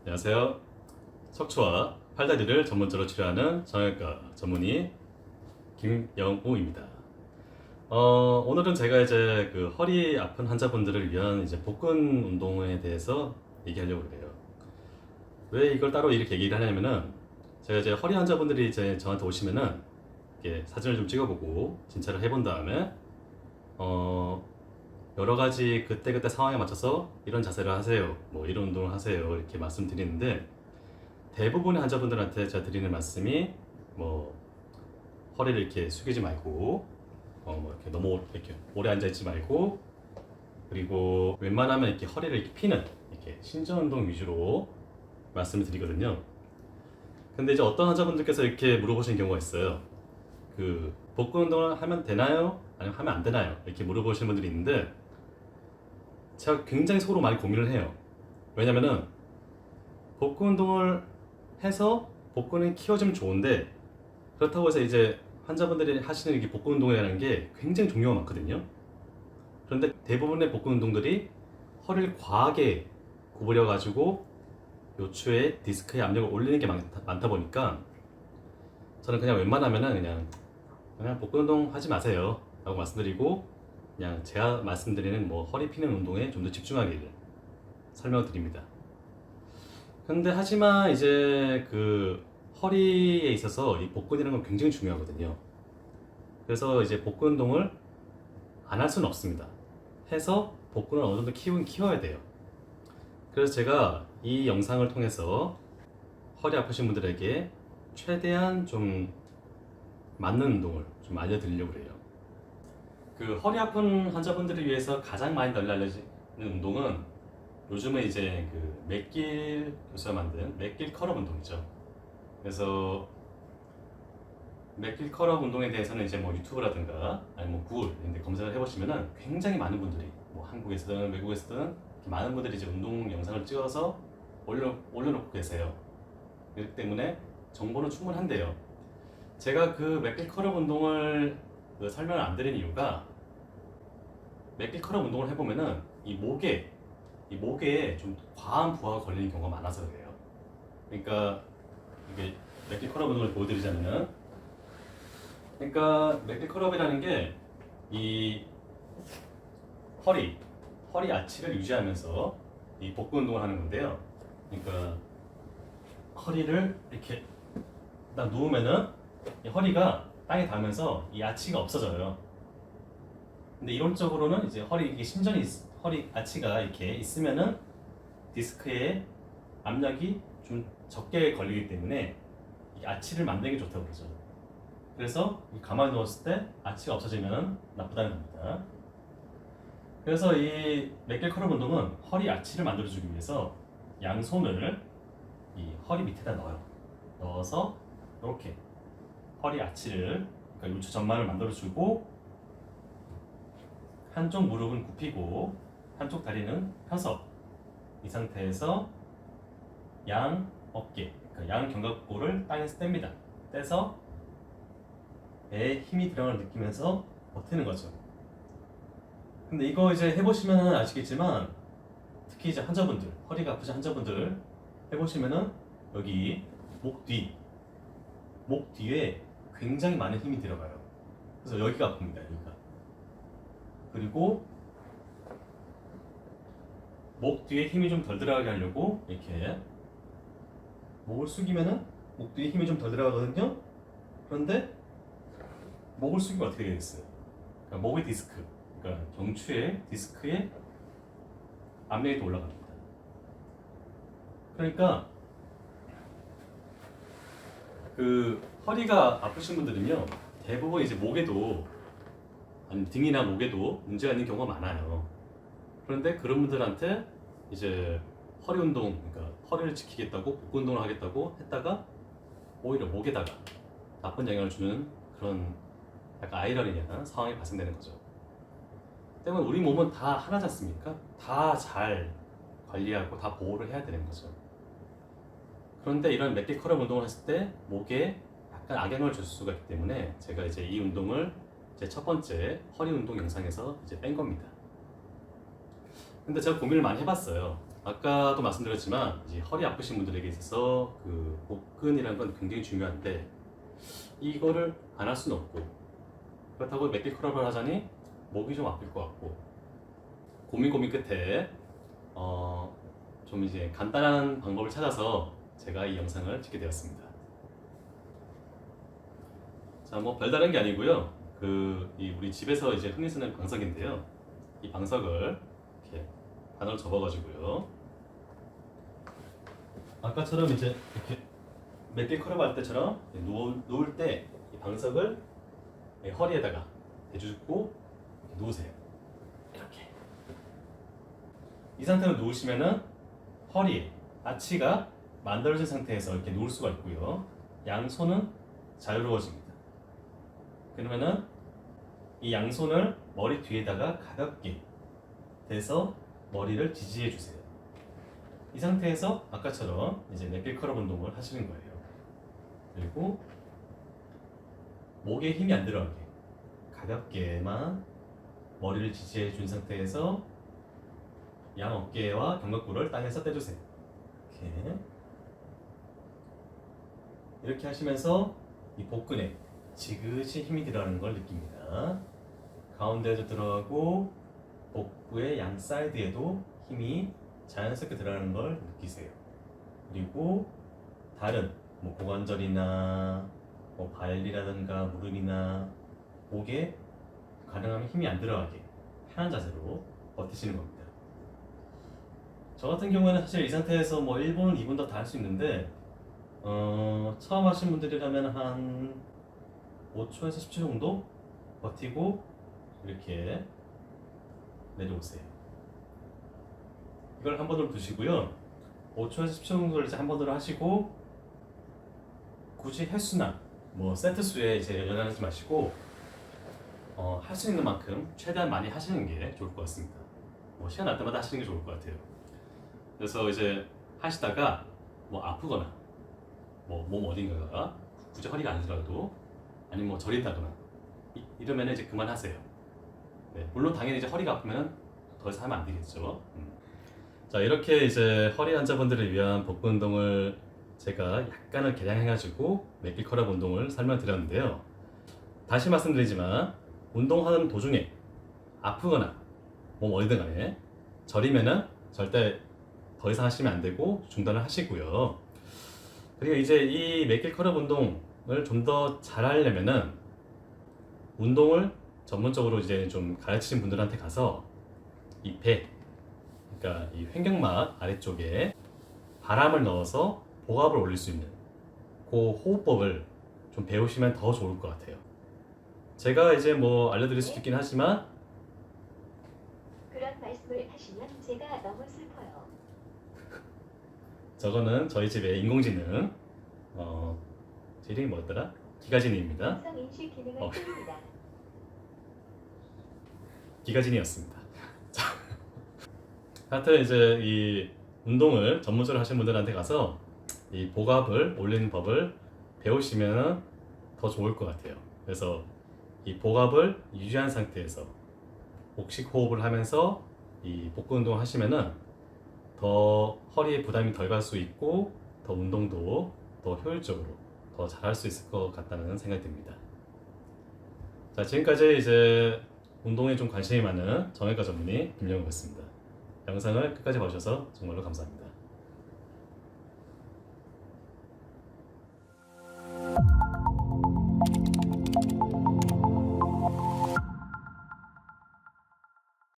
안녕하세요. 척추와 팔다리를 전문적으로 치료하는 정형외과 전문의 김영우입니다. 오늘은 제가 이제 그 허리 아픈 환자분들을 위한 이제 복근 운동에 대해서 얘기하려고 그래요. 왜 이걸 따로 이렇게 얘기를 하냐면은 제가 이제 허리 환자분들이 이제 저한테 오시면은 이렇게 사진을 좀 찍어보고 진찰을 해본 다음에 여러 가지 그때그때 상황에 맞춰서 이런 자세를 하세요, 뭐 이런 운동을 하세요 이렇게 말씀드리는데 대부분의 환자분들한테 제가 드리는 말씀이 뭐 허리를 이렇게 숙이지 말고 뭐 이렇게 너무 이렇게 오래 앉아 있지 말고 그리고 웬만하면 이렇게 허리를 이렇게 피는 이렇게 신전 운동 위주로 말씀을 드리거든요. 근데 이제 어떤 환자분들께서 이렇게 물어보시는 경우가 있어요. 그 복근 운동을 하면 되나요? 아니면 하면 안 되나요? 이렇게 물어보시는 분들이 있는데 제가 굉장히 속으로 많이 고민을 해요. 왜냐면은 복근 운동을 해서 복근이 키워지면 좋은데 그렇다고 해서 이제 환자분들이 하시는 이 복근 운동이라는 게 굉장히 종류가 많거든요. 그런데 대부분의 복근 운동들이 허리를 과하게 구부려 가지고 요추에 디스크에 압력을 올리는 게 많다 보니까 저는 그냥 웬만하면은 그냥 복근 운동 하지 마세요 라고 말씀드리고 그냥 제가 말씀드리는 뭐 허리 피는 운동에 좀 더 집중하기를 설명을 드립니다. 근데 하지만 이제 그 허리에 있어서 이 복근이라는 건 굉장히 중요하거든요. 그래서 이제 복근 운동을 안 할 수는 없습니다. 해서 복근을 어느 정도 키워야 돼요. 그래서 제가 이 영상을 통해서 허리 아프신 분들에게 최대한 좀 맞는 운동을 좀 알려드리려고 해요. 그 허리 아픈 환자분들을 위해서 가장 많이 널리 알려지는 운동은 요즘은 이제 그 맥길 교수가 만든 맥길 컬업 운동이죠. 그래서 맥길 컬업 운동에 대해서는 이제 뭐 유튜브라든가 아니면 뭐 구글 이런 데 검색을 해보시면은 굉장히 많은 분들이 뭐 한국에서든 외국에서든 많은 분들이 이제 운동 영상을 찍어서 올려놓고 계세요. 그렇기 때문에 정보는 충분한데요. 제가 그 맥길 컬업 운동을 설명을 안 드린 이유가 맥길 컬업 운동을 해보면은 이 목에 좀 과한 부하가 걸리는 경우가 많아서 그래요. 그러니까 이게 맥길 컬업 운동을 보여드리자면은 그러니까 맥길 컬업이라는 게 이 허리 아치를 유지하면서 이 복근 운동을 하는 건데요. 그러니까 허리를 이렇게 딱 누우면은 이 허리가 땅에 닿으면서 이 아치가 없어져요. 근데 이론적으로는 이제 허리 아치가 이렇게 있으면은 디스크에 압력이 좀 적게 걸리기 때문에 이 아치를 만드는 게 좋다고 그러죠. 그래서 가만히 누웠을 때 아치가 없어지면 나쁘다는 겁니다. 그래서 이 맥길 컬업 운동은 허리 아치를 만들어주기 위해서 양손을 이 허리 밑에다 넣어서 이렇게 허리 아치를 그러니까 요추 전만을 만들어주고 한쪽 무릎은 굽히고 한쪽 다리는 펴서 이 상태에서 양 어깨, 그러니까 양 견갑골을 땅에서 뗍니다. 떼서 배에 힘이 들어가는 걸 느끼면서 버티는 거죠. 근데 이거 이제 해보시면 아시겠지만 특히 이제 환자분들, 허리가 아프신 환자분들 해보시면은 여기 목 뒤에 굉장히 많은 힘이 들어가요. 그래서 여기가 아픕니다. 여기가. 그리고 목 뒤에 힘이 좀 덜 들어가게 하려고 이렇게 목을 숙이면은 목 뒤에 힘이 좀 덜 들어가거든요. 그런데 목을 숙이면 어떻게 되겠어요? 그러니까 목의 디스크, 그러니까 경추의 디스크에 압력이 또 올라갑니다. 그러니까 그 허리가 아프신 분들은요 대부분 이제 목에도 아니 등이나 목에도 문제가 있는 경우가 많아요. 그런데 그런 분들한테 이제 허리 운동, 그러니까 허리를 지키겠다고 복근 운동을 하겠다고 했다가 오히려 목에다가 나쁜 영향을 주는 그런 약간 아이러니한 상황이 발생되는 거죠. 때문에 우리 몸은 다 하나지 않습니까? 다 잘 관리하고 다 보호를 해야 되는 거죠. 그런데 이런 맥길 컬업 운동을 했을 때 목에 약간 악영향을 줄 수가 있기 때문에 제가 이제 이 운동을 제 첫 번째 허리 운동 영상에서 이제 뺀 겁니다. 근데 제가 고민을 많이 해봤어요. 아까도 말씀드렸지만 이제 허리 아프신 분들에게 있어서 그 복근이라는 건 굉장히 중요한데 이거를 안 할 수는 없고 그렇다고 맥길 컬업을 하자니 목이 좀 아플 것 같고 고민 끝에 좀 이제 간단한 방법을 찾아서 제가 이 영상을 찍게 되었습니다. 자, 뭐 별다른 게 아니고요. 우리 집에서 이제 흔히 쓰는 방석인데요. 이 방석을 이렇게 반으로 접어가지고요. 아까처럼 이제 이렇게 맥길 컬업 할 때처럼 누울 때 이 방석을 허리에다가 대주고 누우세요. 이렇게. 이 상태로 누우시면은 허리에 아치가 만들어진 상태에서 이렇게 누울 수가 있고요. 양손은 자유로워집니다. 그러면은 이 양손을 머리 뒤에다가 가볍게 대서 머리를 지지해 주세요. 이 상태에서 아까처럼 이제 맥길 컬업 운동을 하시는 거예요. 그리고 목에 힘이 안 들어가게 가볍게만 머리를 지지해 준 상태에서 양 어깨와 견갑골을 땅에서 떼주세요. 이렇게 하시면서 이 복근에 지그시 힘이 들어가는 걸 느낍니다. 가운데에도 들어가고 복부의 양 사이드에도 힘이 자연스럽게 들어가는 걸 느끼세요. 그리고 다른 뭐 고관절이나 뭐 발이라든가 무릎이나 목에 가능하면 힘이 안 들어가게 편한 자세로 버티시는 겁니다. 저 같은 경우에는 사실 이 상태에서 뭐 1분, 2분 더 다 할 수 있는데 처음 하신 분들이라면 한 5초에서 10초 정도 버티고 이렇게 내려오세요. 이걸 한 번으로 두시고요. 5초에서 10초 정도를 이제 한 번으로 하시고 굳이 횟수나 뭐 세트 수에 이제 연연하지 마시고 할 수 있는 만큼 최대한 많이 하시는 게 좋을 것 같습니다. 뭐 시간 날 때마다 하시는 게 좋을 것 같아요. 그래서 이제 하시다가 뭐 아프거나 뭐 몸 어딘가가 굳이 허리가 안 들어도 아니면 뭐 저린다거나 이러면 이제 그만하세요. 네, 물론 당연히 이제 허리가 아프면 더 이상 하면 안 되겠죠. 자, 이렇게 이제 허리 환자분들을 위한 복근 운동을 제가 약간을 개량해가지고 맥길 컬업 운동을 설명드렸는데요. 다시 말씀드리지만 운동하는 도중에 아프거나 몸 어디든 간에 저리면은 절대 더 이상 하시면 안 되고 중단을 하시고요. 그리고 이제 이 맥길 컬업 운동을 좀 더 잘하려면은 운동을 전문적으로 이제 좀 가르치신 분들한테 가서 이 배, 그러니까 이 횡격막 아래쪽에 바람을 넣어서 복압을 올릴 수 있는 그 호흡법을 좀 배우시면 더 좋을 것 같아요. 제가 이제 뭐 알려드릴 수도 있긴 하지만 그런 말씀을 하시면 제가 너무 슬퍼요. 저거는 저희 집의 인공지능 제 이름이 뭐였더라? 기가진이입니다. 음성 인식 기능을 뜹니다. 기가진이었습니다. 하여튼 이제 이 운동을 전문적으로 하시는 분들한테 가서 이 복압을 올리는 법을 배우시면 더 좋을 것 같아요. 그래서 이 복압을 유지한 상태에서 복식 호흡을 하면서 이 복근 운동을 하시면은 더 허리에 부담이 덜 갈 수 있고 더 운동도 더 효율적으로 더 잘할 수 있을 것 같다는 생각이 듭니다. 자, 지금까지 이제 운동에 좀 관심이 많은 정형외과 전문의 김영우였습니다. 영상을 끝까지 봐주셔서 정말로 감사합니다.